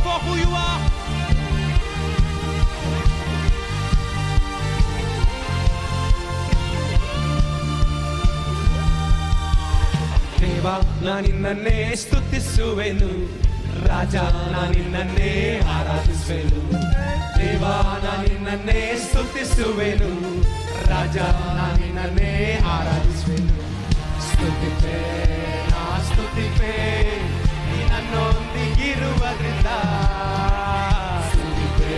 for who you are. ದೇವಾ ನಾನಿನ್ನನ್ನೇ ಸ್ತುತಿಸುವೆನು, ರಾಜ ನಾನಿನ್ನನ್ನೇ ಆರಾಧಿಸುವೆನು. ದೇವಾ ನಾನಿನ್ನನ್ನೇ ಸ್ತುತಿಸುವೆನು, ರಾಜ ನಾನಿನ್ನನ್ನೇ ಆರಾಧಿಸುವೆನು. ಸ್ತುತಿಪೇ ನಾ ಸ್ತುತಿಪೇ ನೀ ನನ್ನೊಂದಿಗಿರುವುದರಿಂದ. ಸ್ತುತಿಪೇ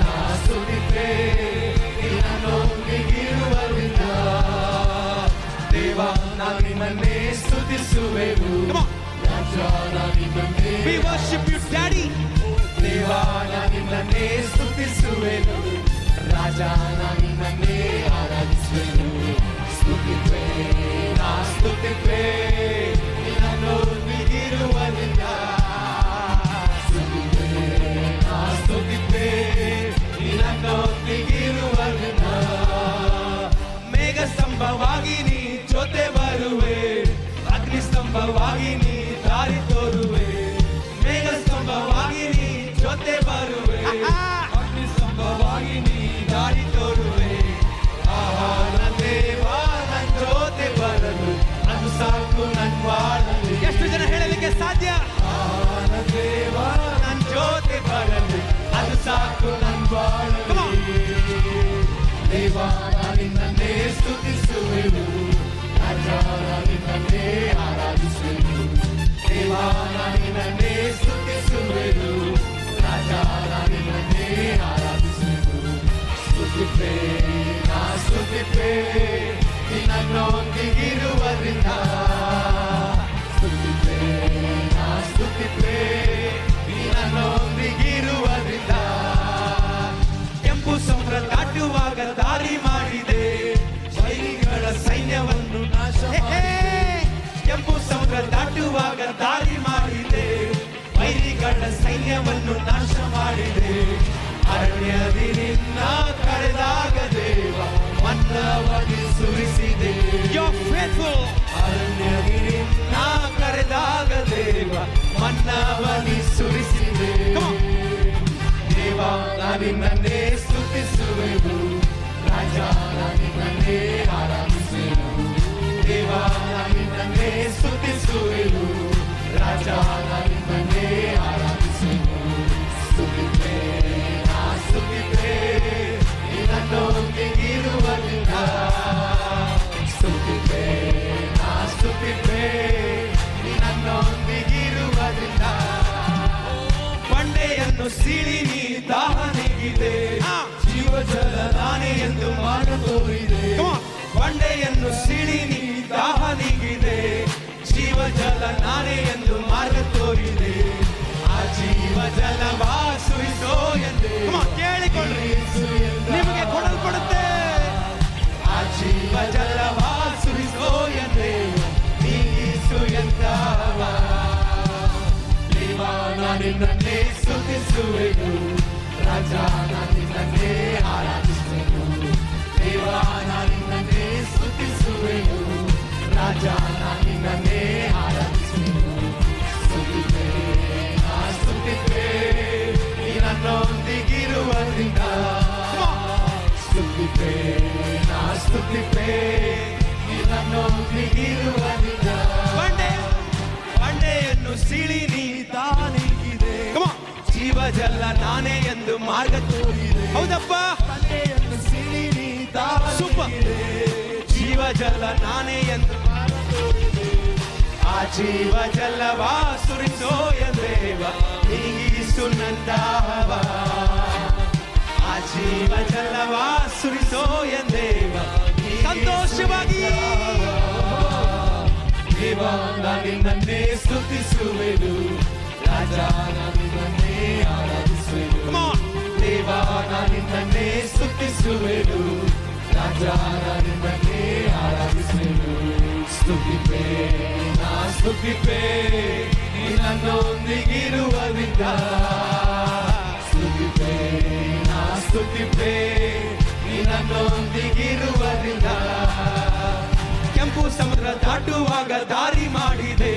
ನಾ ಸ್ತುತಿಪೇ ನೀ ನನ್ನೊಂದಿಗಿರುವುದರಿಂದ. ದೇವಾ ನಾನಿನ್ನನ್ನೇ ಸ್ತುತಿಸುವೆನು, ರಾಜ ನಾನಿನ್ನನ್ನೇ. We worship you, Daddy. ದೇವಾ ನಾನಿನ್ನನ್ನೇ ಸ್ತುತಿಸುವೆನು, ರಾಜ ನಾನಿನ್ನನ್ನೇ ಆರಾಧಿಸುವೆನು. ಸ್ತುತಿಪೇ ನಾ ಸ್ತುತಿಪೇ ನೀ ನನ್ನೊಂದಿಗಿರುವುದರಿಂದ. ಸ್ತುತಿಪೇ ನಾ ಸ್ತುತಿಪೇ ನೀ ನನ್ನೊಂದಿಗಿರುವುದರಿಂದ. ಮೇಘ ಸ್ತಂಭವಾಗಿ ನೀ ಜೊತೆ ಬರುವೆ, ಅಗ್ನಿ ಸ್ತಂಭವಾಗಿ ನೀ ದಾರಿ ತೋರುವೆ. ಮೇಘ ಸ್ತಂಭವಾಗಿ ನೀ ಜೊತೆ ಬರುವೆ, ಅಗ್ನಿ ಸ್ತಂಭವಾಗಿ ನೀ ದಾರಿ ತೋರುವೆ. ಆಹಾ ನನ್ನ ದೇವಾ ನನ್ನ ಜೊತೆ ಬರಲು ಅದು ಸಾಕು ನನ್ನ ಬಾಳಲು. ಎಷ್ಟು ಜನ ಹೇಳಲಿಕ್ಕೆ ಸಾಧ್ಯ? ಆಹಾ ನನ್ನ ದೇವಾ ನನ್ನ ಜೊತೆ ಬರಲು ಅದು ಸಾಕು ನನ್ನ ಬಾಳಲು. ದೇವಾ ನಾನಿನ್ನನ್ನೇ ಸ್ತುತಿಸುವೆನು, ರಾಜ ನಾನಿನ್ನನ್ನೇ ಆರಾಧಿಸುವೆನು. ದೇವಾ ನಾನಿನ್ನನ್ನೇ ಸ್ತುತಿಸುವೆನು, ರಾಜ ನಾನಿನ್ನನ್ನೇ ಆರಾಧಿಸುವೆನು. ಸ್ತುತಿಪೇ ನಾ ಸ್ತುತಿಪೇ ನೀ ನನ್ನೊಂದಿಗಿರುವುದರಿಂದ. ಸ್ತುತಿಪೇ ನಾ ಸ್ತುತಿಪೇ ನೀ ನನ್ನೊಂದಿಗಿರುವುದರಿಂದ. ಕೆಂಪು ಸಮುದ್ರ ದಾಟುವಾಗ ದಾರಿ ಮಾಡಿದೆ, ವೈರಿಗಳ ಸೈನ್ಯವನ್ನು ನಾಶ ಮಾಡಿದೆ. ಕೆಂಪು ಸಮುದ್ರ ದಾಟುವಾಗ ದಾರಿ ಮಾಡಿದೆ, ವೈರಿಗಳ ಸೈನ್ಯವನ್ನು ನಾಶ ಮಾಡಿದೆ. ಅರಣ್ಯದಿ ನಿನ್ನ ಕರೆದಾಗ ದೇವ ಮನ್ನವಾಗಿ ಸುರಿಸಿದೆ. ಅರಣ್ಯದಿ ನಿನ್ನ ಕರೆದಾಗ ದೇವ ಮನ್ನವಾಗಿ ಸುರಿಸಿದೆ. ದೇವಾ ನಾನಿನ್ನನ್ನೇ ಸ್ತುತಿಸುವೆನು, ರಾಜ ನಾನಿನ್ನನ್ನೇ ಆರಾಧಿಸುವೆನು. ದೇವಾ ನಾನಿನ್ನನ್ನೇ ಸ್ತುತಿಸುವೆನು, ರಾಜ ನಾನಿನ್ನನ್ನೇ ಆರಾಧಿಸುವೆನು. ಸ್ತುತಿಪೇ ನಾ ಸ್ತುತಿಪೇ ನೀ ನನ್ನೊಂದಿಗಿರುವುದರಿಂದ. ಸ್ತುತಿಪೇ ನಾ ಸ್ತುತಿಪೇ ನೀ ನನ್ನೊಂದಿಗಿರುವುದರಿಂದ. ಬಂಡೆಯನ್ನು ಸೀಳಿ ನೀ ದಾಹ ನೀಗಿದೆ, ಜೀವಜಲ ನಾನೇ ಎಂದು ಮಾರ್ಗ ತೋರಿದೆ. ಬಂಡೆಯನ್ನು ಸೀಳಿ ನೀ ದಾಹ ನೀಗಿದೆ, ಜೀವಜಲ ನಾನೇ ಎಂದು ಮಾರ್ಗ ತೋರಿದೆ. ಆ ಜೀವಜಲವ ಸುರಿಸೋ ಎಂದೇ ಕೇಳಿಕೊಳ್ಳಿ, ನಿಮಗೆ ಕೊಡಲ್ಪಡುತ್ತೆ. ಆ ಜೀವಜಲವ ಸುರಿಸೋ ಎಂದೇ ನೀಗಿಸು ಎಂದವ. ದೇವಾ ನಾನಿನ್ನನ್ನೇ ಸ್ತುತಿಸುವೆನು, ರಾಜ ನಾನಿನ್ನನ್ನೇ ಆರಾಧಿಸುವೆನು. ದೇವಾ ನಾನಿನ್ನನ್ನೇ ಸ್ತುತಿಸುವೆನು, ರಾಜ ನಾನಿನ್ನನ್ನೇ ಆರಾಧಿಸುವೆನು. ಸ್ತುತಿಪೇ ನಾ ಸ್ತುತಿಪೇ ನೀ ನನ್ನೊಂದಿಗಿರುವುದರಿಂದ. ಸ್ತುತಿಪೇ ನಾ ಸ್ತುತಿಪೇ ನೀ ನನ್ನೊಂದಿಗಿರುವುದರಿಂದ. ಬಂಡೆಯನ್ನು ಸೀಳಿ ನೀ ತಾನಿಗಿದೆ, ಜೀವಜಲ ನಾನೇ ಎಂದು ಮಾರ್ಗ ತೋರಿದೆ. ಹೌದಪ್ಪ, ಬಂಡೆಯನ್ನು ಸೀಳಿ ನೀ ತಾನಿಗಿದೆ, ಜೀವಜಲ ನಾನೇ ಎಂದು ಮಾರ್ಗ ತೋರಿದೆ. ಆ ಜೀವಜಲವ ಸುರಿಸೋ ಎಂದೇವ ನೀಗಿಸು ನನ್ನ ದಾಹವ. ಆ ಜೀವಜಲವ ಸುರಿಸೋ ಎಂದೇವ ಸಂತೋಷವಾಗಿ. ದೇವಾ ನಾನಿನ್ನನ್ನೇ ಸ್ತುತಿಸುವೆನು, ರಾಜ ನಾನಿನ್ನನ್ನೇ ಆರಾಧಿಸುವೆನು. ದೇವಾ ನಾನಿನ್ನನ್ನೇ ಸ್ತುತಿಸುವೆನು, ರಾಜ ನಾನಿನ್ನನ್ನೇ ಆರಾಧಿಸುವೆನು. ಸ್ತುತಿಪೇ ನಾ ಸ್ತುತಿಪೇ ನೀ ನನ್ನೊಂದಿಗಿರುವುದರಿಂದ. ಸ್ತುತಿಪೇ ನಾ ಸ್ತುತಿಪೇ ನೀ ನನ್ನೊಂದಿಗಿರುವುದರಿಂದ. ಕೆಂಪು ಸಮುದ್ರ ದಾಟುವಾಗ ದಾರಿ ಮಾಡಿದೆ,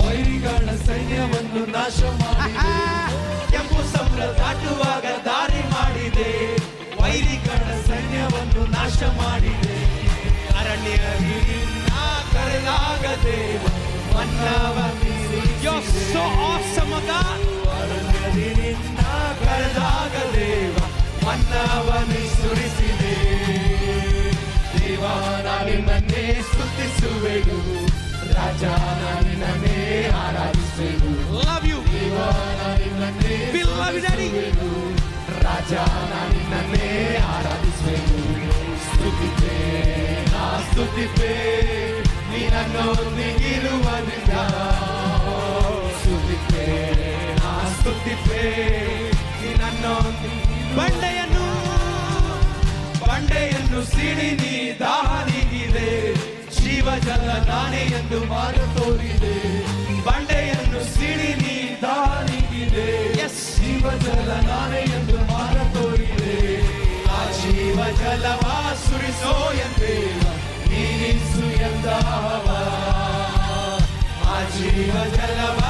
ವೈರಿಗಳ ಸೈನ್ಯವನ್ನು ನಾಶ ಮಾಡಿದೆ. ದೇವ You're so awesome, God. ನಿನ್ನ ಕರೆದಾಗ ದೇವ ಮನ್ನವನಿ ಸುರಿಸಿದೆ ದೇವ ನಿನ್ನನ್ನೇ ಸ್ತುತಿಸುವೆನು ರಾಜ ನಿನ್ನನ್ನೇ ಆರಾಧಿಸುವೆನು Love you. We love you, Daddy. ರಾಜ ನಿನ್ನನ್ನೇ ಆರಾಧಿಸುವೆನು ಸ್ತುತಿಪೇ ನಾ ಸ್ತುತಿಪೇ ನೀ ನನ್ನೊಂದಿಗಿರುವನಿಂದ ಸ್ತುತಿಪೇ ನಾ ಸ್ತುತಿಪೇ ನೀ ನನ್ನೊಂದಿಗೆ ಬಂಡೆಯನ್ನು ಸಿಡಿ ನೀ ದಾರಿಗಿದೆ ಜೀವಜಲ ನಾನೇ ಎಂದು ಮಾರ ತೋರಿದೆ ಬಂಡೆಯನ್ನು ಸಿಡಿ ನೀ ದಾರಿಗಿದೆ ಜೀವಜಲ ನಾನೇ ಎಂದು ಮಾರ ತೋರಿದೆ ಆ ಜೀವಜಲವ ಸುರಿಸೋ ಎಂದೇವ ನೀನಿಸು ಎಂದವ ಆ ಜೀವಜಲವ